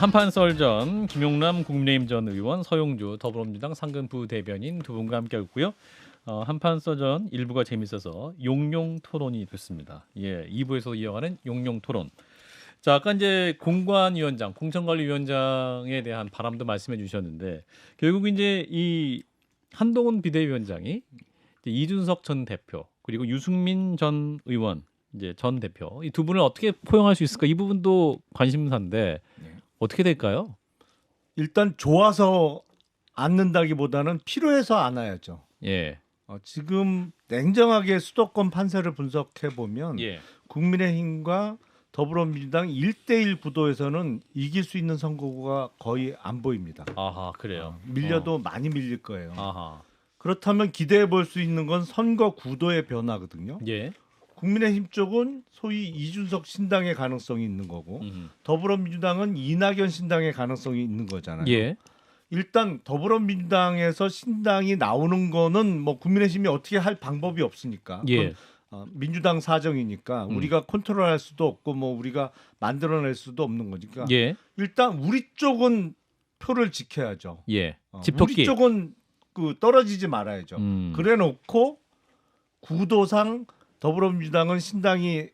한판 썰전 김용남 국민의힘 전 의원, 서용주 더불어민주당 상근 부대변인 두 분과 함께하고요. 한판 썰전 1부가 재밌어서 용용 토론이 됐습니다. 2부에서 이어가는 용용 토론. 자, 아까 이제 공관위원장, 공천관리위원장에 대한 바람도 말씀해 주셨는데 결국 이제 이 한동훈 비대위원장이 이제 이준석 전 대표 그리고 유승민 전 의원 이제 전 대표 이 두 분을 어떻게 포용할 수 있을까 이 부분도 관심사인데 어떻게 될까요? 일단 좋아서 앉는다기보다는 필요해서 안아야죠. 예. 지금 냉정하게 수도권 판세를 분석해 보면 예. 국민의힘과 더불어민주당 1대1 구도에서는 이길 수 있는 선거구가 거의 안 보입니다. 아하, 그래요. 밀려도 많이 밀릴 거예요. 아하. 그렇다면 기대해 볼 수 있는 건 선거 구도의 변화거든요. 예. 국민의힘 쪽은 소위 이준석 신당의 가능성이 있는 거고 더불어민주당은 이낙연 신당의 가능성이 있는 거잖아요. 예. 일단 더불어민주당에서 신당이 나오는 거는 뭐 국민의힘이 어떻게 할 방법이 없으니까 예. 민주당 사정이니까 우리가 컨트롤할 수도 없고 뭐 우리가 만들어낼 수도 없는 거니까 예. 일단 우리 쪽은 표를 지켜야죠. 예. 집토끼. 우리 쪽은 떨어지지 말아야죠. 그래놓고 구도상 더불어민주당은 신당이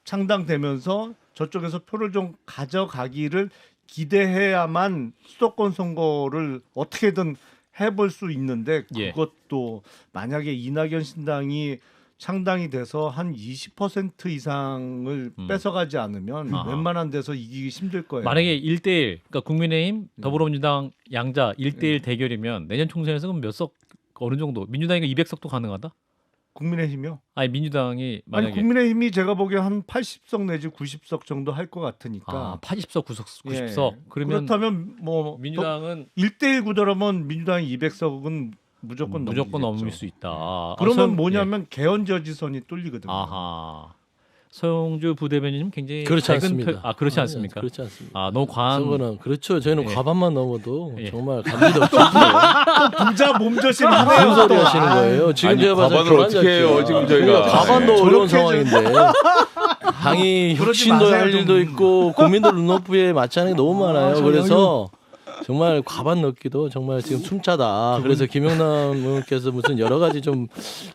창당되면서 저쪽에서 표를 좀 가져가기를 기대해야만 수도권 선거를 어떻게든 해볼 수 있는데 그것도 만약에 이낙연 신당이 창당이 돼서 한 20% 이상을 뺏어가지 않으면 웬만한 데서 이기기 힘들 거예요. 만약에 1대1 그러니까 국민의힘 더불어민주당 양자 1대1 대결이면 내년 총선에서 그럼 몇 석 어느 정도 민주당이 200석도 가능하다? 국민의힘이요? 아니 민주당이 만약에 국민의힘이 제가 보기에 한 80석 내지 90석 정도 할 것 같으니까 80석 90석 그러면 그렇다면 뭐 민주당은 1대1 구도라면 민주당이 200석은 무조건 넘을 수 있다. 그러면 뭐냐면 개헌저지선이 뚫리거든요. 아하. 서용주 부대변인님 굉장히 그렇지 않습니다. 그렇지 않습니까? 그렇지 않습니다. 너무 과한 선거는 그렇죠. 저희는 과반만 넘어도 예. 정말 감지도 없죠. 부자 몸조심 무슨 하네요. 소리 하시는 거예요? 지금 아니, 제가 봐서 과반을 어떻게 해요? 지금 저희가 과반도 어려운 저렇게 상황인데 당이 그러지 혁신도 마세요, 할 좀. 일도 있고 국민들 눈높이에 맞지 않은 게 너무 많아요. 저 그래서 정말 과반 넣기도 정말 지금 숨차다. 그래서 김용남 의원께서 무슨 여러 가지 좀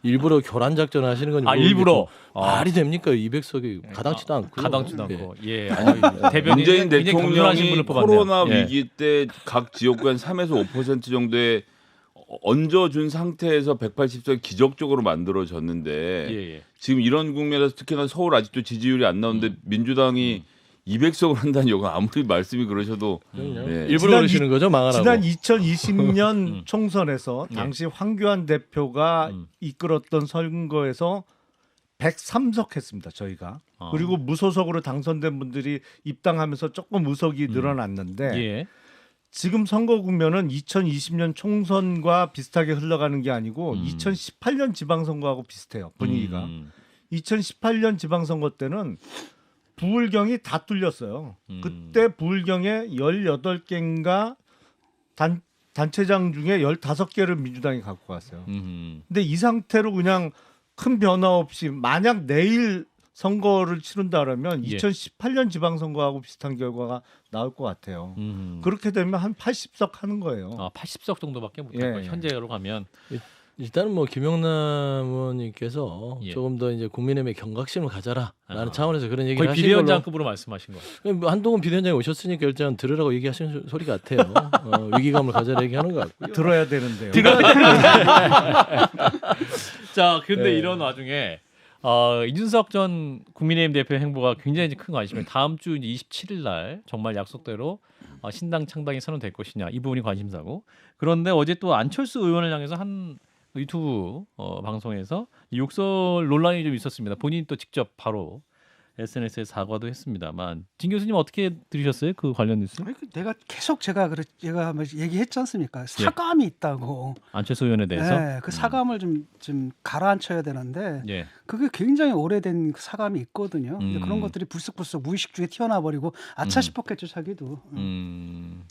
일부러 교란 작전을 하시는 건지 모르겠고 일부러 말이 됩니까? 200석이 가당치도 않고요. 가당치도 예. 않고 대변인 문재인 대통령이 코로나 예. 위기 때 각 지역구 한 3에서 5% 정도에 얹어준 상태에서 180석 기적적으로 만들어졌는데 지금 이런 국면에서 특히나 서울 아직도 지지율이 안 나오는데 민주당이 200석을 한다는 이건 아무리 말씀이 그러셔도 일부러 그러시는 거죠? 망하라고. 지난 2020년 총선에서 당시 황교안 대표가 이끌었던 선거에서 103석 했습니다. 저희가. 그리고 무소속으로 당선된 분들이 입당하면서 조금 의석이 늘어났는데 지금 선거 국면은 2020년 총선과 비슷하게 흘러가는 게 아니고 2018년 지방선거하고 비슷해요. 분위기가. 2018년 지방선거 때는 부울경이 다 뚫렸어요. 그때 부울경에 18개인가 단체장 중에 15개를 민주당이 갖고 갔어요. 근데 이 상태로 그냥 큰 변화 없이 만약 내일 선거를 치른다 그러면 2018년 지방선거하고 비슷한 결과가 나올 것 같아요. 그렇게 되면 한 80석 하는 거예요. 80석 정도밖에 못할 거예요. 현재로 가면. 일단은 뭐 김용남 의원님께서 조금 더 이제 국민의힘의 경각심을 가져라라는 차원에서 그런 얘기를 거의 하신 비대위원장급으로 말씀하신 거예요. 걸로 한동훈 비대위원장이 오셨으니까 일단 들으라고 얘기하시는 소리 같아요. 위기감을 가져라 얘기하는 것 같고요. 들어야 되는데요. 자, 그런데 이런 와중에 이준석 전 국민의힘 대표 행보가 굉장히 큰 관심이에요. 다음 주 27일 날 정말 약속대로 신당 창당이 선언될 것이냐 이 부분이 관심사고 그런데 어제 또 안철수 의원을 향해서 한 유튜브 방송에서 욕설 논란이 좀 있었습니다. 본인이 또 직접 바로 SNS에 사과도 했습니다만 진 교수님 어떻게 들으셨어요? 그 관련 뉴스? 내가 계속 제가 얘기했지 않습니까? 사감이 있다고. 안철수 의원에 대해서? 네, 그 사감을 좀 가라앉혀야 되는데 예. 그게 굉장히 오래된 그 사감이 있거든요. 근데 그런 것들이 불쑥불쑥 무의식 중에 튀어나와 버리고 아차 싶었겠죠 자기도.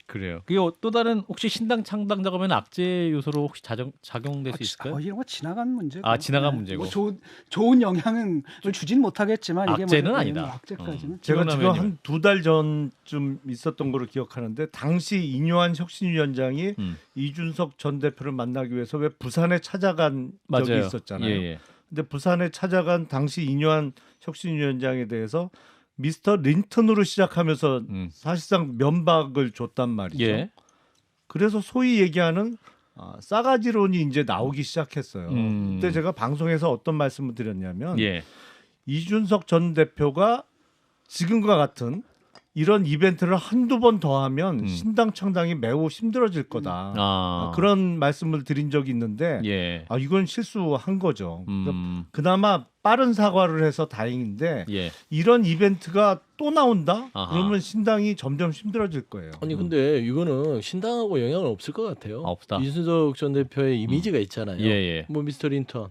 그래요. 그게 또 다른 혹시 신당 창당 작업에는 악재 요소로 혹시 작용될 수 있을까요? 이런 거 지나간 문제고. 지나간 문제고. 뭐 좋은 영향을 주진 못하겠지만 이게 악재는 악재는 아니다. 악재까지는. 제가 김용남 지금 의원님은. 한 2달 전쯤 있었던 거로 기억하는데 당시 이뇨한 혁신위원장이 이준석 전 대표를 만나기 위해서 왜 부산에 찾아간 적이 맞아요. 있었잖아요. 예, 예. 근데 부산에 찾아간 당시 이뇨한 혁신위원장에 대해서 미스터 린턴으로 시작하면서 사실상 면박을 줬단 말이죠. 예. 그래서 소위 얘기하는 싸가지론이 이제 나오기 시작했어요. 그때 제가 방송에서 어떤 말씀을 드렸냐면 예. 이준석 전 대표가 지금과 같은 이런 이벤트를 한두 번 더 하면 신당 창당이 매우 힘들어질 거다. 그런 말씀을 드린 적이 있는데 예. 이건 실수한 거죠. 그나마 빠른 사과를 해서 다행인데 예. 이런 이벤트가 또 나온다? 아하. 그러면 신당이 점점 힘들어질 거예요. 아니 근데 이거는 신당하고 영향은 없을 것 같아요. 없다. 이준석 전 대표의 이미지가 있잖아요. 예, 예. 뭐 미스터 린턴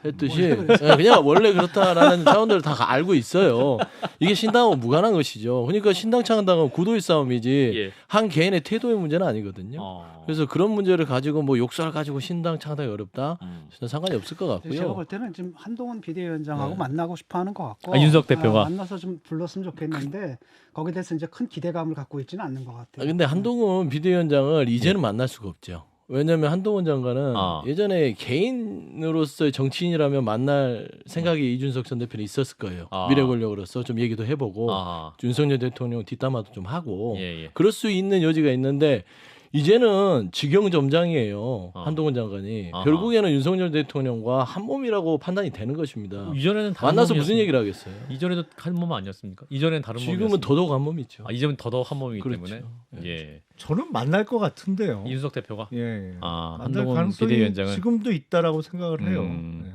했듯이 그냥 원래 그렇다라는 차원들을 다 알고 있어요. 이게 신당하고 무관한 것이죠. 그러니까 신당 창당은 구도의 싸움이지 예. 한 개인의 태도의 문제는 아니거든요. 그래서 그런 문제를 가지고 뭐 욕설 가지고 신당 창당이 어렵다. 저는 상관이 없을 것 같고요. 제가 볼 때는 지금 한동훈 비대위원장하고 만나고 싶어하는 것 같고 윤석 대표가 만나서 좀 불렀으면 좋겠는데 거기에 대해서 이제 큰 기대감을 갖고 있지는 않는 것 같아요. 근데 한동훈 비대위원장을 이제는 만날 수가 없죠. 왜냐하면 한동훈 장관은 예전에 개인으로서의 정치인이라면 만날 생각이 이준석 전 대표는 있었을 거예요. 미래 권력으로서 좀 얘기도 해보고 윤석열 대통령 뒷담화도 좀 하고 예, 예. 그럴 수 있는 여지가 있는데 이제는 직영점장이에요. 한동훈 장관이. 결국에는 윤석열 대통령과 한 몸이라고 판단이 되는 것입니다. 이전에는 다른 만나서 몸이었습니까? 무슨 얘기를 하겠어요. 이전에도 한 몸 아니었습니까? 이전엔 다른 몸이었습니까? 지금은 더더욱 한 몸이죠. 이제는 더더욱 한 몸이기 그렇죠. 때문에 예. 저는 만날 것 같은데요. 이준석 대표가 예. 만날 한동훈 가능성이 비대위원장은 지금도 있다라고 생각을 해요. 예.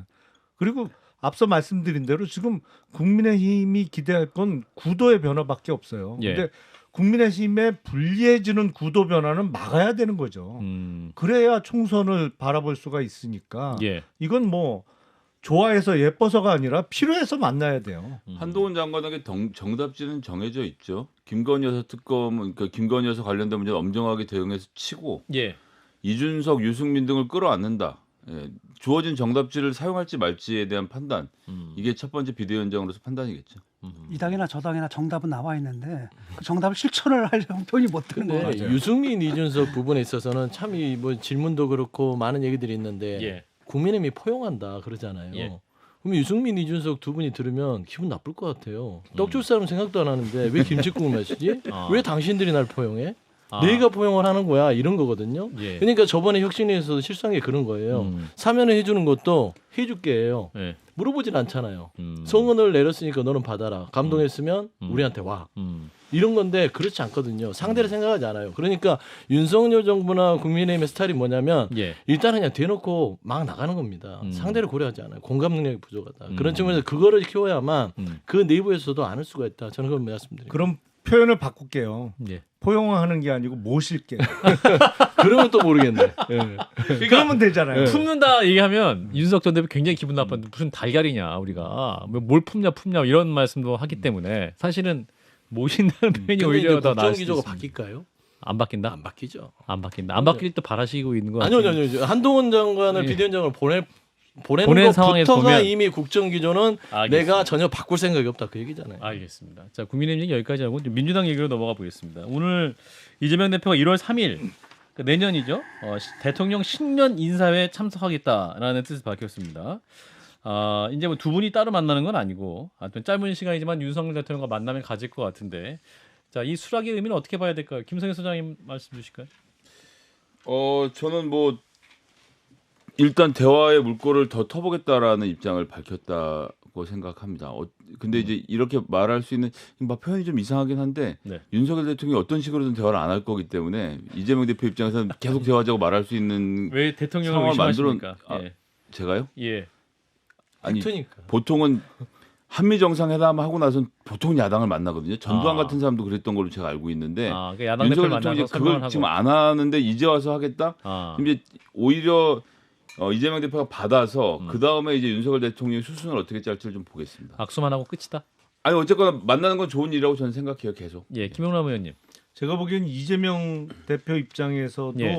그리고 앞서 말씀드린 대로 지금 국민의힘이 기대할 건 구도의 변화밖에 없어요. 예. 근데 국민의힘에 불리해지는 구도 변화는 막아야 되는 거죠. 그래야 총선을 바라볼 수가 있으니까 예. 이건 뭐 좋아해서 예뻐서가 아니라 필요해서 만나야 돼요. 한동훈 장관에게 정답지는 정해져 있죠. 김건희 여사 특검은 그러니까 김건희 여사 관련된 문제 엄정하게 대응해서 치고 예. 이준석, 유승민 등을 끌어안는다. 예. 주어진 정답지를 사용할지 말지에 대한 판단. 이게 첫 번째 비대위원장으로서 판단이겠죠. 이 당이나 저 당이나 정답은 나와 있는데 그 정답을 실천을 할 형편이 못 드는 거 근데 같아요. 유승민, 이준석 부분에 있어서는 참 이 뭐 질문도 그렇고 많은 얘기들이 있는데 예. 국민의힘이 포용한다 그러잖아요. 예. 그럼 유승민, 이준석 두 분이 들으면 기분 나쁠 것 같아요. 떡 줄 사람 생각도 안 하는데 왜 김치국을 마시지? 왜 당신들이 날 포용해? 내가 포용을 하는 거야 이런 거거든요. 예. 그러니까 저번에 혁신위에서도 실수한 게 그런 거예요. 사면을 해주는 것도 해줄게예요. 예. 물어보진 않잖아요. 성원을 내렸으니까 너는 받아라. 감동했으면 우리한테 와. 이런 건데 그렇지 않거든요. 상대를 생각하지 않아요. 그러니까 윤석열 정부나 국민의힘의 스타일이 뭐냐면 예. 일단 그냥 대놓고 막 나가는 겁니다. 상대를 고려하지 않아요. 공감 능력이 부족하다. 그런 측면에서 그거를 키워야만 그 내부에서도 안을 수가 있다. 저는 그런 말씀드립니다. 그럼 표현을 바꿀게요. 예. 포용하는 게 아니고 모실게요. 그러면 또 모르겠네. 예. 그러면 되잖아요. 품는다 얘기하면 윤석 전 대표 굉장히 기분 나빴는데 무슨 달걀이냐 우리가 뭘 품냐 이런 말씀도 하기 때문에 사실은 모신다는 표현이 오히려 더 나을 수도 기조가 있습니다. 바뀔까요? 안 바뀐다? 안 바뀌죠. 안 바뀐다. 안 바뀔 때 바라시고 있는 거 아니요, 같아요. 아니요. 한동훈 장관을 예. 비대위원장을 보낸 보낸 상황에서 것부터가 보면 이미 국정 기조는 알겠습니다. 내가 전혀 바꿀 생각이 없다 그 얘기잖아요. 알겠습니다. 자, 국민의힘 얘기 여기까지 하고 이제 민주당 얘기로 넘어가 보겠습니다. 오늘 이재명 대표가 1월 3일 그러니까 내년이죠. 대통령 신년 인사회에 참석하겠다라는 뜻을 밝혔습니다. 이제 뭐 두 분이 따로 만나는 건 아니고 하여튼 짧은 시간이지만 윤석열 대통령과 만남을 가질 것 같은데 자, 이 수락의 의미는 어떻게 봐야 될까요? 김성현 소장님 말씀 주실까요? 저는 뭐 일단 대화의 물꼬를 더 터보겠다라는 입장을 밝혔다고 생각합니다. 근데 이제 이렇게 말할 수 있는 막 표현이 좀 이상하긴 한데 네. 윤석열 대통령이 어떤 식으로든 대화를 안 할 거기 때문에 이재명 대표 입장에서는 계속 대화하자고 말할 수 있는 왜 대통령을 상황을 의심하십니까? 만들어- 제가요? 예. 아니 팩트니까. 보통은 한미 정상회담 하고 나선 보통 야당을 만나거든요. 전두환 아. 같은 사람도 그랬던 걸로 제가 알고 있는데 그 야당 대표를 윤석열 만나서 대통령이 설명을 그걸 하고 지금 안 하는데 이제 와서 하겠다. 이제 오히려 이재명 대표가 받아서 그 다음에 이제 윤석열 대통령이 수순을 어떻게 짤지를 좀 보겠습니다. 악수만 하고 끝이다. 아니 어쨌거나 만나는 건 좋은 일이라고 저는 생각해요. 계속. 예, 김용남 의원님. 제가 보기엔 이재명 대표 입장에서도 예.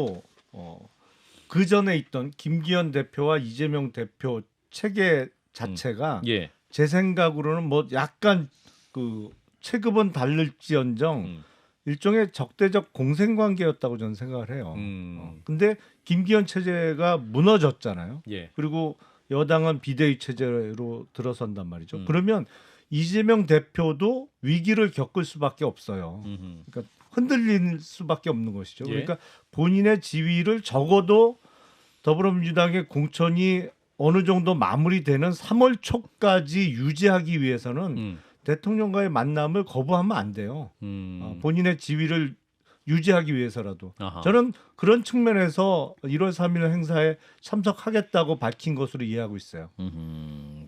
그 전에 있던 김기현 대표와 이재명 대표 체계 자체가 예. 제 생각으로는 뭐 약간 그 체급은 다를지언정 일종의 적대적 공생관계였다고 저는 생각을 해요. 근데 김기현 체제가 무너졌잖아요. 예. 그리고 여당은 비대위 체제로 들어선단 말이죠. 그러면 이재명 대표도 위기를 겪을 수밖에 없어요. 그러니까 흔들릴 수밖에 없는 것이죠. 예. 그러니까 본인의 지위를 적어도 더불어민주당의 공천이 어느 정도 마무리되는 3월 초까지 유지하기 위해서는 대통령과의 만남을 거부하면 안 돼요. 본인의 지위를 유지하기 위해서라도. 아하. 저는 그런 측면에서 1월 3일 행사에 참석하겠다고 밝힌 것으로 이해하고 있어요.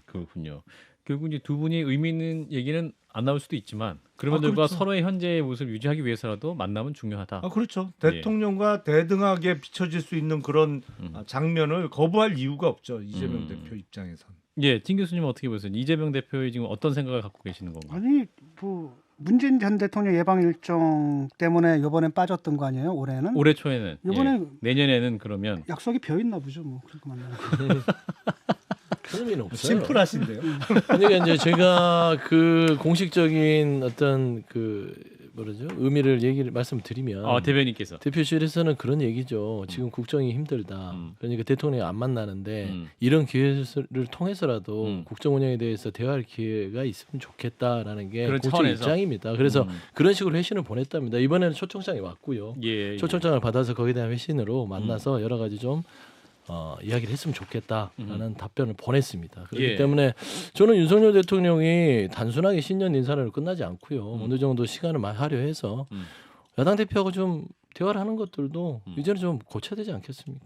그렇군요. 결국 이제 두 분이 의미 있는 얘기는 안 나올 수도 있지만 그럼에도 불구하고 그렇죠. 서로의 현재의 모습을 유지하기 위해서라도 만남은 중요하다. 그렇죠. 예. 대통령과 대등하게 비춰질 수 있는 그런 장면을 거부할 이유가 없죠. 이재명 대표 입장에선. 예, 진 교수님 어떻게 보세요? 이재명 대표의 지금 어떤 생각을 갖고 계시는 건가요? 아니 뭐 문재인 전 대통령 예방 일정 때문에 이번엔 빠졌던 거 아니에요? 올해는? 올해 초에는 이번에 내년에는 그러면 약속이 비어 있나 보죠. 뭐 그렇게 만나는. 큰 의미는 없어요. 심플하신데요. 그러니까 이제 제가 그 공식적인 어떤 그 뭐라죠 의미를 말씀드리면 대변인께서 대표실에서는 그런 얘기죠. 지금 국정이 힘들다. 그러니까 대통령이 안 만나는데 이런 기회를 통해서라도 국정 운영에 대해서 대화할 기회가 있으면 좋겠다라는 게 그런 공식 차원에서? 입장입니다. 그래서 그런 식으로 회신을 보냈답니다. 이번에는 초청장이 왔고요. 예, 초청장을 받아서 거기에 대한 회신으로 만나서 여러 가지 좀 이야기를 했으면 좋겠다라는 답변을 보냈습니다. 그렇기 예. 때문에 저는 윤석열 대통령이 단순하게 신년 인사로 끝나지 않고요. 어느 정도 시간을 많이 할애해서 야당 대표하고 좀 대화를 하는 것들도 이제는 좀 고쳐야 되지 않겠습니까?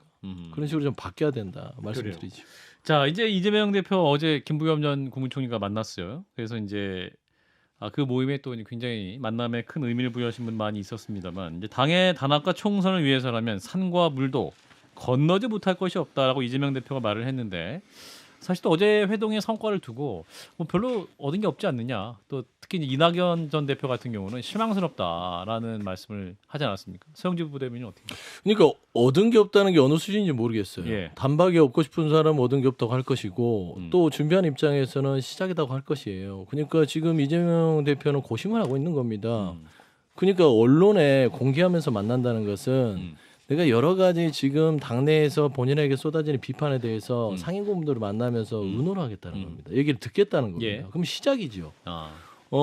그런 식으로 좀 바뀌어야 된다 말씀드리죠. 자, 이제 이재명 대표 어제 김부겸 전 국무총리가 만났어요. 그래서 이제 그 모임에 또 굉장히 만남에 큰 의미를 부여하신 분 많이 있었습니다만 이제 당의 단합과 총선을 위해서라면 산과 물도 건너지 못할 것이 없다라고 이재명 대표가 말을 했는데 사실 또 어제 회동의 성과를 두고 뭐 별로 얻은 게 없지 않느냐. 또 특히 이제 이낙연 전 대표 같은 경우는 실망스럽다라는 말씀을 하지 않았습니까? 서영주 부대변인이 어떻게? 그러니까 얻은 게 없다는 게 어느 수준인지 모르겠어요. 예. 단박에 얻고 싶은 사람은 얻은 게 없다고 할 것이고 또 준비한 입장에서는 시작이라고 할 것이에요. 그러니까 지금 이재명 대표는 고심을 하고 있는 겁니다. 그러니까 언론에 공개하면서 만난다는 것은 내가 여러 가지 지금 당내에서 본인에게 쏟아지는 비판에 대해서 상임 고문들을 만나면서 의논을 하겠다는 겁니다. 얘기를 듣겠다는 겁니다. 예. 그럼 시작이죠. 아.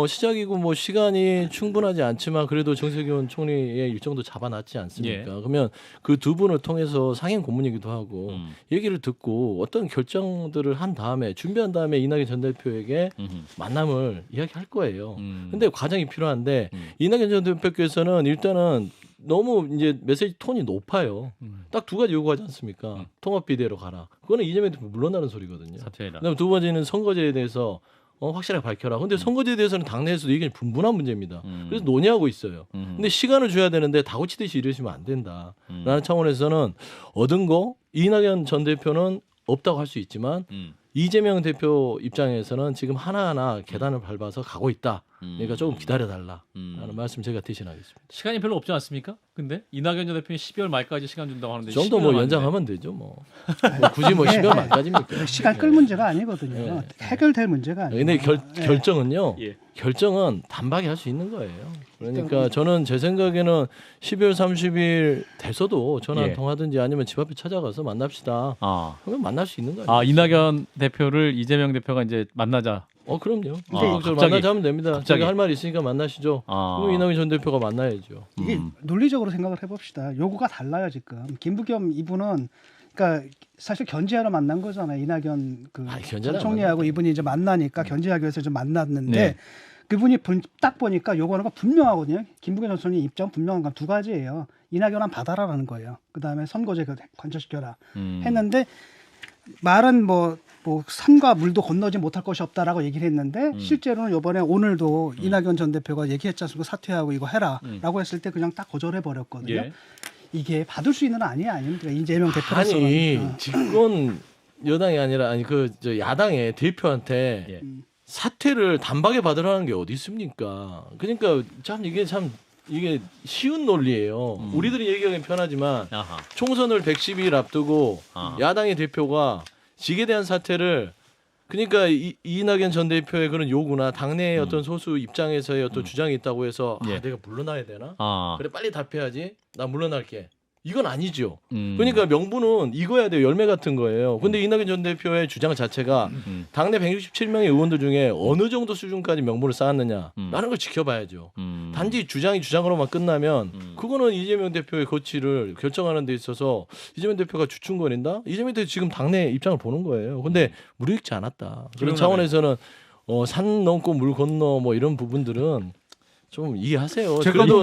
시작이고 뭐 시간이 충분하지 않지만 그래도 정세균 총리의 일정도 잡아놨지 않습니까? 예. 그러면 그 두 분을 통해서 상임 고문이기도 하고 얘기를 듣고 어떤 결정들을 한 다음에 준비한 다음에 이낙연 전 대표에게 만남을 이야기할 거예요. 근데 과정이 필요한데 이낙연 전 대표께서는 일단은 너무 이제 메시지 톤이 높아요. 딱 두 가지 요구하지 않습니까? 통합 비대로 가라. 그거는 이재명 대표 물러나는 소리거든요. 사퇴해라. 그다음에 두 번째는 선거제에 대해서 확실하게 밝혀라. 근데 선거제에 대해서는 당내에서도 의견이 분분한 문제입니다. 그래서 논의하고 있어요. 근데 시간을 줘야 되는데 다고치듯이 이러시면 안 된다라는 차원에서는 얻은 거 이낙연 전 대표는 없다고 할 수 있지만 이재명 대표 입장에서는 지금 하나하나 계단을 밟아서 가고 있다. 그러니까 조금 기다려달라라는 말씀 제가 대신하겠습니다. 시간이 별로 없지 않습니까? 근데 이낙연 전 대표는 12월 말까지 시간 준다고 하는데 그 정도 뭐 연장하면 되죠. 뭐 굳이 뭐 12월 말까지입니까? 시간 끌 문제가 아니거든요. 예. 해결될 문제가 아니에요. 근데 결정은요. 예. 결정은 단박에 할 수 있는 거예요. 그러니까 저는 제 생각에는 12월 30일 돼서도 전화 예. 통하든지 아니면 집 앞에 찾아가서 만납시다. 그러면 만날 수 있는 거예요. 이낙연 대표를 이재명 대표가 이제 만나자. 그럼요. 갑자기? 만나자 하면 됩니다. 갑자기? 제가 할 말이 있으니까 만나시죠. 그럼 이낙연 전 대표가 만나야죠. 이게 논리적으로 생각을 해봅시다. 요구가 달라요 지금. 김부겸 이분은 그러니까 사실 견제하러 만난 거잖아요. 이낙연 전 총리하고 이분이 이제 만나니까 견제하기 위해서 좀 만났는데 네. 그분이 딱 보니까 요구하는 거 분명하거든요. 김부겸 전 총리 입장 분명한 건 두 가지예요. 이낙연은 받아라라는 거예요. 그다음에 선거제 관철시켜라 했는데 말은 뭐 산과 물도 건너지 못할 것이 없다라고 얘기를 했는데 실제로는 이번에 오늘도 이낙연 전 대표가 얘기했지 않습니까? 사퇴하고 이거 해라라고 했을 때 그냥 딱 거절해 버렸거든요. 예. 이게 받을 수 있는 아닙니까? 이재명 대표로서는. 아니 집권 여당이 아니라 저 야당의 대표한테 예. 사퇴를 단박에 받으라는 게 어디 있습니까? 그러니까 이게 쉬운 논리예요. 우리들이 얘기하기는 편하지만 아하. 총선을 110일 앞두고 야당의 대표가 직에 대한 사퇴를 그러니까 이낙연 전 대표의 그런 요구나 당내의 어떤 소수 입장에서의 어떤 주장이 있다고 해서 예. 내가 물러나야 되나? 아. 그래 빨리 답해야지. 나 물러날게. 이건 아니죠. 그러니까 명분은 이거야 돼요. 열매 같은 거예요. 근데 이낙연 전 대표의 주장 자체가 당내 167명의 의원들 중에 어느 정도 수준까지 명분을 쌓았느냐라는 걸 지켜봐야죠. 단지 주장이 주장으로만 끝나면 그거는 이재명 대표의 거취를 결정하는 데 있어서 이재명 대표가 주춤거린다? 이재명 대표 지금 당내 입장을 보는 거예요. 근데 무르익지 않았다. 그런 차원에서는 산 넘고 물 건너 뭐 이런 부분들은 좀 이해하세요. 그래도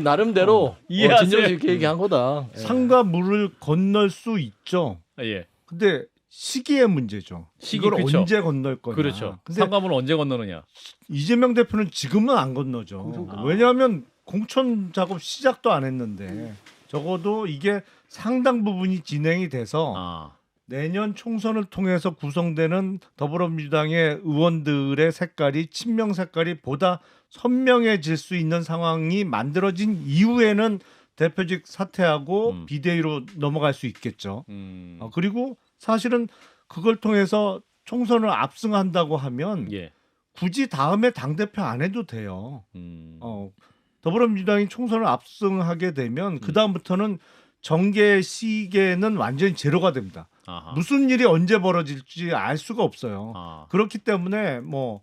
나름대로 이해하세요. 진정성 있게 얘기한 거다. 예. 산과 물을 건널 수 있죠. 예. 근데 시기의 문제죠. 시기, 이걸 그렇죠. 언제 건널 거냐. 그렇죠. 근데 상감을 언제 건너느냐. 이재명 대표는 지금은 안 건너죠. 왜냐하면 공천 작업 시작도 안 했는데 적어도 이게 상당 부분이 진행이 돼서 내년 총선을 통해서 구성되는 더불어민주당의 의원들의 색깔이 친명 색깔이 보다 선명해질 수 있는 상황이 만들어진 이후에는 대표직 사퇴하고 비대위로 넘어갈 수 있겠죠. 그리고 사실은 그걸 통해서 총선을 압승한다고 하면 예. 굳이 다음에 당대표 안 해도 돼요. 더불어민주당이 총선을 압승하게 되면 그다음부터는 정계 시계는 완전히 제로가 됩니다. 아하. 무슨 일이 언제 벌어질지 알 수가 없어요. 아. 그렇기 때문에 뭐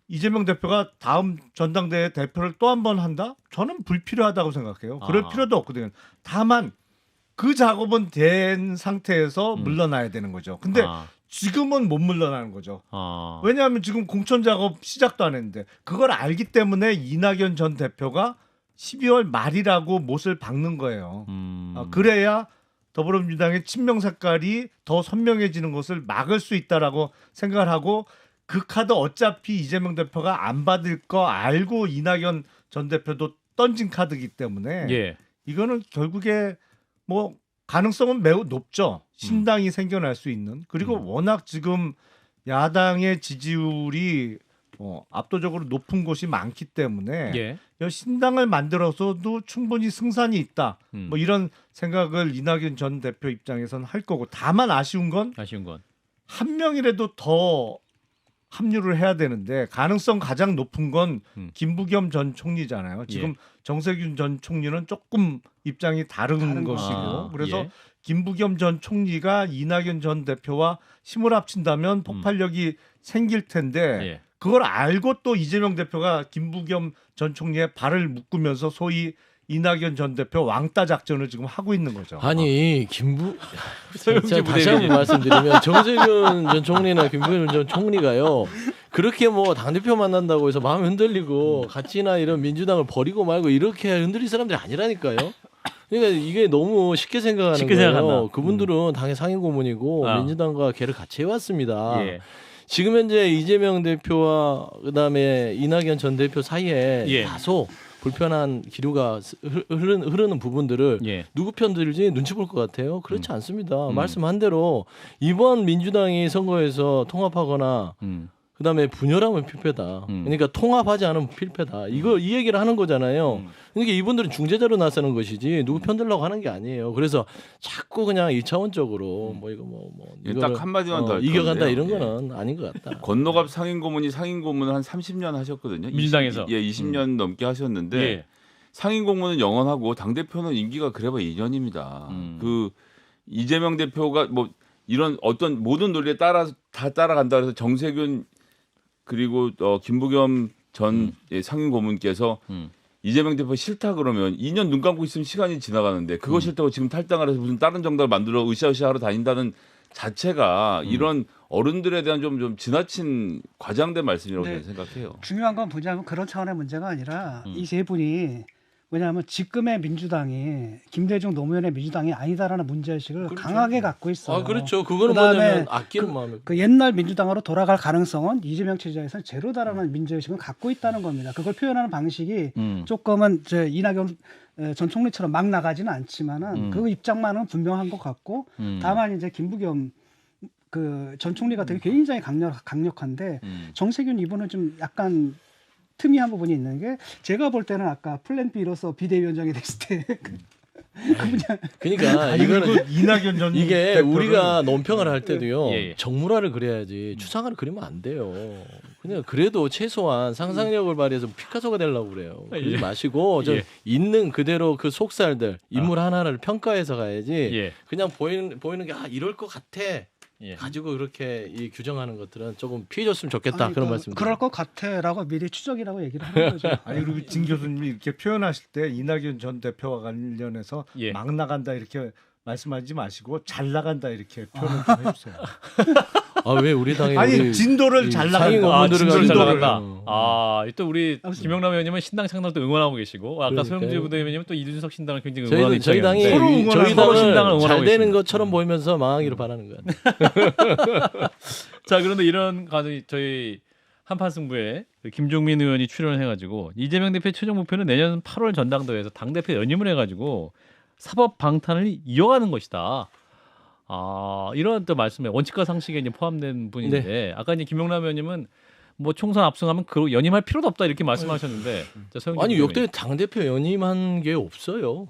이재명 대표가 다음 전당대회 대표를 또 한 번 한다? 저는 불필요하다고 생각해요. 그럴 필요도 없거든요. 다만 그 작업은 된 상태에서 물러나야 되는 거죠. 근데 지금은 못 물러나는 거죠. 왜냐하면 지금 공천 작업 시작도 안 했는데 그걸 알기 때문에 이낙연 전 대표가 12월 말이라고 못을 박는 거예요. 그래야 더불어민주당의 친명 색깔이 더 선명해지는 것을 막을 수 있다라고 생각을 하고 그 카드 어차피 이재명 대표가 안 받을 거 알고 이낙연 전 대표도 던진 카드이기 때문에 예. 이거는 결국에 뭐 가능성은 매우 높죠. 신당이 생겨날 수 있는. 그리고 워낙 지금 야당의 지지율이 압도적으로 높은 곳이 많기 때문에 예. 신당을 만들어서도 충분히 승산이 있다. 뭐 이런 생각을 이낙연 전 대표 입장에서는 할 거고 다만 아쉬운 건 한 명이라도 더 합류를 해야 되는데 가능성 가장 높은 건 김부겸 전 총리잖아요. 지금 예. 정세균 전 총리는 조금 입장이 다른 것이고 그래서 예. 김부겸 전 총리가 이낙연 전 대표와 힘을 합친다면 폭발력이 생길 텐데 예. 그걸 알고 또 이재명 대표가 김부겸 전 총리의 발을 묶으면서 소위 이낙연 전 대표 왕따 작전을 지금 하고 있는 거죠. 아니 서영주 제가 다시 한번 부대변인. 말씀드리면 정세균 전 총리나 김부겸 전 총리가요. 그렇게 뭐 당대표 만난다고 해서 마음 흔들리고 가치나 이런 민주당을 버리고 말고 이렇게 흔들릴 사람들이 아니라니까요. 그러니까 이게 너무 쉽게 생각하는 쉽게 거예요. 생각한다. 그분들은 당의 상임고문이고 민주당과 개를 같이 해왔습니다. 예. 지금 현재 이재명 대표와 그다음에 이낙연 전 대표 사이에 예. 다소 불편한 기류가 흐르는 부분들을 예. 누구 편 들지 눈치 볼 것 같아요. 그렇지 않습니다. 말씀한 대로 이번 민주당이 선거에서 통합하거나 그다음에 분열하면 필패다. 그러니까 통합하지 않으면 필패다. 이 얘기를 하는 거잖아요. 그러니까 이분들은 중재자로 나서는 것이지 누구 편들려고 하는 게 아니에요. 그래서 자꾸 그냥 2차원적으로 뭐 이거 딱 한마디만 더 할 이겨간다 건데요. 이런 거는 아닌 것 같다. 건너갑 상임고문이 상임고문을 한 30년 하셨거든요. 민주당에서. 20년 넘게 하셨는데 예. 상임고문은 영원하고 당 대표는 임기가 그래봐 2년입니다. 그 이재명 대표가 뭐 이런 어떤 모든 논리에 다 따라간다 그래서 정세균 그리고 김부겸 전 상임고문께서 이재명 대표 싫다 그러면 2년 눈 감고 있으면 시간이 지나가는데 그거 싫다고 지금 탈당을 해서 무슨 다른 정당을 만들어 으쌰으쌰하러 다닌다는 자체가 이런 어른들에 대한 좀 지나친 과장된 말씀이라고 네. 저는 생각해요. 중요한 건 뭐냐면 그런 차원의 문제가 아니라 이 세 분이 왜냐하면 지금의 민주당이 김대중 노무현의 민주당이 아니다라는 문제의식을 그렇죠. 강하게 갖고 있어요. 아 그렇죠. 그거는 그다음에 뭐냐면 아끼는 마음에. 그 옛날 민주당으로 돌아갈 가능성은 이재명 체제에서는 제로다라는 민주의식을 갖고 있다는 겁니다. 그걸 표현하는 방식이 조금은 이낙연 전 총리처럼 막 나가지는 않지만은 그 입장만은 분명한 것 같고 다만 이제 김부겸 그 전 총리 같은 게 굉장히 강력한데 정세균 이분은 좀 약간 틈이 한 부분이 있는 게 제가 볼 때는 아까 플랜 B로서 비대위원장이 됐을 때 그러니까 아니, 이거는 그리고 이낙연 전 이게 대표를 우리가 논평을 할 때도요. 예, 예. 정무라를 그려야지 추상화를 그리면 안 돼요. 그냥 그래도 최소한 상상력을 발휘해서 피카소가 되려고 그래요. 그러지 예. 마시고 좀 예. 있는 그대로 그 속살들 인물 하나를 평가해서 가야지. 예. 그냥 보이는 게 이럴 것 같아. 예. 가지고 그렇게 이 규정하는 것들은 조금 피해줬으면 좋겠다. 아니, 그런 그, 말씀. 그럴 것 같아라고 미리 추정이라고 얘기를 하는 거죠. 아니 그리고 진 교수님이 이렇게 표현하실 때 이낙연 전 대표와 관련해서 예. 막 나간다 이렇게 말씀하지 마시고 잘 나간다 이렇게 표현을 좀 해주세요. 왜 우리 당에 아니 우리 진도를 이 잘 상임 나간다. 업무들을 진도를 잘 진도를. 나간다. 또 우리 아무튼. 김영남 의원님은 신당 창당도 응원하고 계시고 아까 그러니까요. 소영재 부대변인님은 또 이준석 신당을 굉장히 응원하는 저희 당이 입장이었는데 서로 응원하고 저희 서로 신당을 당을 응원하고 잘 되는 있습니다. 것처럼 보이면서 망하기를 바라는 거야. 자 그런데 이런 과정이 저희 한판 승부에 김종민 의원이 출연해가지고 이재명 대표의 최종 목표는 내년 8월 전당대회에서 당 대표 연임을 해가지고 사법 방탄을 이어가는 것이다. 이런 또 말씀에 원칙과 상식에 이제 포함된 분인데 아까 이제 김용남 의원님은 뭐 총선 압승하면 그 연임할 필요도 없다 이렇게 말씀하셨는데 자, 서영재 아니 부대변인. 역대 당 대표 연임한 게 없어요.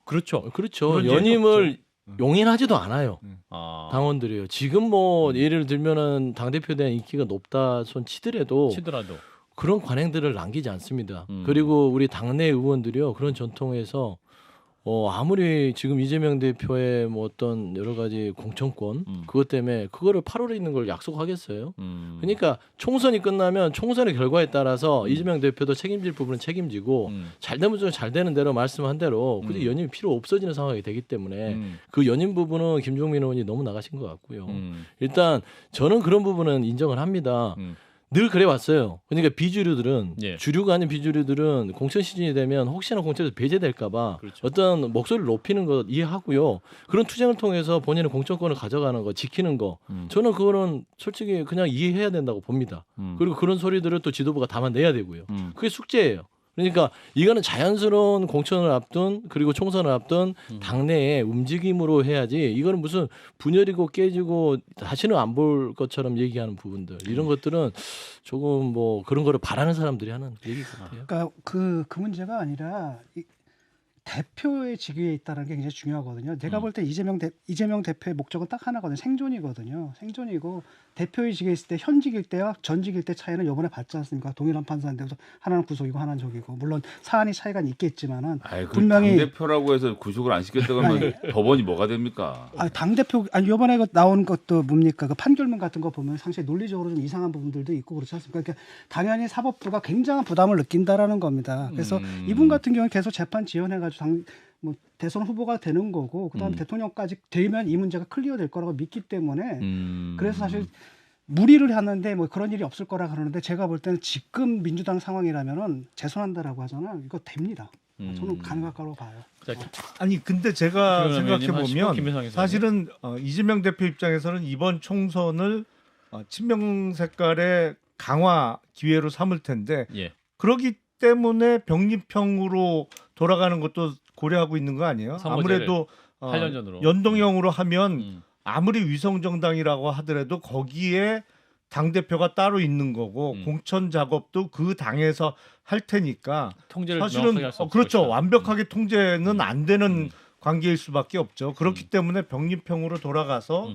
그렇죠. 그렇죠. 그런 연임을 용인하지도 않아요. 아, 당원들이요. 지금 뭐 예를 들면은 당 대표에 대한 인기가 높다 손 치더라도 치더라도 그런 관행들을 남기지 않습니다. 음. 그리고 우리 당내 의원들이요 그런 전통에서 아무리 지금 이재명 대표의 뭐 어떤 여러 가지 공천권 그것 때문에 그거를 8월에 있는 걸 약속하겠어요. 그러니까 총선이 끝나면 총선의 결과에 따라서 이재명 대표도 책임질 부분은 책임지고 잘 되면 좀 잘 되는 대로 말씀한 대로 근데 연임이 필요 없어지는 상황이 되기 때문에 그 연임 부분은 김종민 의원이 너무 나가신 것 같고요. 일단 저는 그런 부분은 인정을 합니다. 늘 그래 왔어요. 그러니까 비주류들은 예. 주류가 아닌 비주류들은 공천 시즌이 되면 혹시나 공천에서 배제될까봐 그렇죠. 어떤 목소리를 높이는 거 이해하고요. 그런 투쟁을 통해서 본인의 공천권을 가져가는 거, 지키는 거, 저는 그거는 솔직히 그냥 이해해야 된다고 봅니다. 그리고 그런 소리들을 또 지도부가 담아내야 되고요. 그게 숙제예요. 그러니까 이거는 자연스러운 공천을 앞둔 그리고 총선을 앞둔 당내의 움직임으로 해야지 이거는 무슨 분열이고 깨지고 다시는 안 볼 것처럼 얘기하는 부분들 이런 것들은 조금 뭐 그런 거를 바라는 사람들이 하는 얘기 같아요. 그러니까 그 문제가 아니라 대표의 직위에 있다는 게 굉장히 중요하거든요. 내가 볼 때 이재명 대표의 목적은 딱 하나거든요. 생존이거든요. 생존이고 대표의 직위에 있을 때 현직일 때와 전직일 때 차이는 이번에 봤지 않습니까? 동일한 판사인데 하나는 구속이고 하나는 적이고 물론 사안이 차이가 있겠지만은 분명히 대표라고 해서 구속을 안 시켰다고 하면 법원이 뭐가 됩니까? 당 대표 이번에 나온 것도 뭡니까? 그 판결문 같은 거 보면 상당히 논리적으로 좀 이상한 부분들도 있고 그렇지 않습니까? 그러니까 당연히 사법부가 굉장한 부담을 느낀다라는 겁니다. 그래서 이분 같은 경우는 계속 재판 지연해가지고 뭐 대선 후보가 되는 거고 그다음에 대통령까지 되면 이 문제가 클리어될 거라고 믿기 때문에 그래서 사실 무리를 하는데 뭐 그런 일이 없을 거라 그러는데 제가 볼 때는 지금 민주당 상황이라면은 재선한다라고 하잖아요. 이거 됩니다. 저는 가능할 거라고 봐요. 아니 근데 제가 생각해 보면 김혜상 사실은 이재명 대표 입장에서는 이번 총선을 친명 색깔의 강화 기회로 삼을 텐데 예. 그러기 때문에 병립형으로 돌아가는 것도 고려하고 있는 거 아니에요? 아무래도 8년 전으로. 연동형으로 하면 아무리 위성 정당이라고 하더라도 거기에 당 대표가 따로 있는 거고 공천 작업도 그 당에서 할 테니까 통제를 사실은 명확하게 할수 없을 그렇죠. 것이다. 완벽하게 통제는 안 되는 관계일 수밖에 없죠. 그렇기 때문에 병립형으로 돌아가서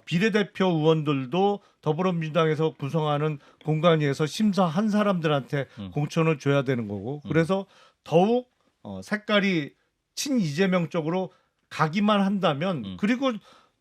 비례대표 의원들도 더불어민주당에서 구성하는 공간위에서 심사한 사람들한테 공천을 줘야 되는 거고 그래서 더욱 색깔이 친 이재명 쪽으로 가기만 한다면 그리고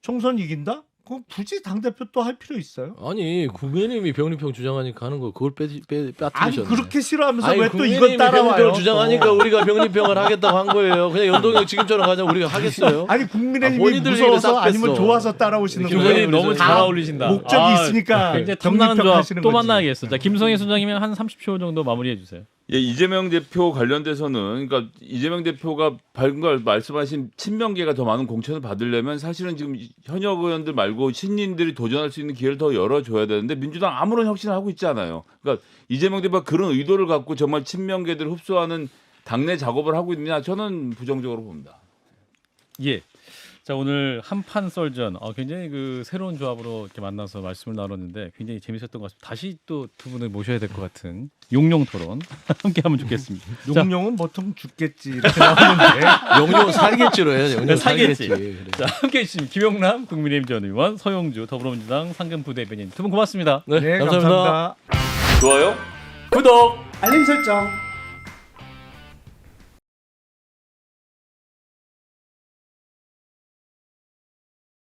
총선 이긴다? 그럼 굳이 당대표 또 할 필요 있어요? 아니 국민의힘이 병립형 주장하니까 하는 거 그걸 빠뜨리셨네. 아니 그렇게 싫어하면서 아니, 왜 또 이건 국민의힘이 따라와요? 병립형 주장하니까 우리가 병립형을 하겠다고 한 거예요. 그냥 연동형 지금처럼 가자면 우리가 하겠어요. 아니 국민의힘이 본인들 얘기를 무서워서 싹 아니면 뺐어. 좋아서 따라오시는 김 거예요? 의원님 너무 잘 다 어울리신다. 목적이 있으니까 굉장히 탐나는 조합 병립형하시는 또 거지. 만나야겠어. 자 김성애 소장이면 한 30초 정도 마무리해 주세요. 예, 이재명 대표 관련돼서는 그러니까 이재명 대표가 밝은 걸 말씀하신 친명계가 더 많은 공천을 받으려면 사실은 지금 현역 의원들 말고 신인들이 도전할 수 있는 기회를 더 열어줘야 되는데 민주당 아무런 혁신을 하고 있지 않아요. 그러니까 이재명 대표가 그런 의도를 갖고 정말 친명계들을 흡수하는 당내 작업을 하고 있느냐 저는 부정적으로 봅니다. 예. 자 오늘 한판 썰전 굉장히 그 새로운 조합으로 이렇게 만나서 말씀을 나눴는데 굉장히 재밌었던 것 같습니다. 다시 또 두 분을 모셔야 될 것 같은 용용 토론 함께하면 좋겠습니다. 용용은 보통 죽겠지 이렇게 나오는데 용용 살겠지로 해야죠. 용용 살겠지. 살겠지. 자 함께해 주신 김용남 국민의힘 전 의원, 서용주 더불어민주당 상근 부대변인 두 분 고맙습니다. 네, 네, 감사합니다. 감사합니다. 좋아요. 구독. 알림 설정.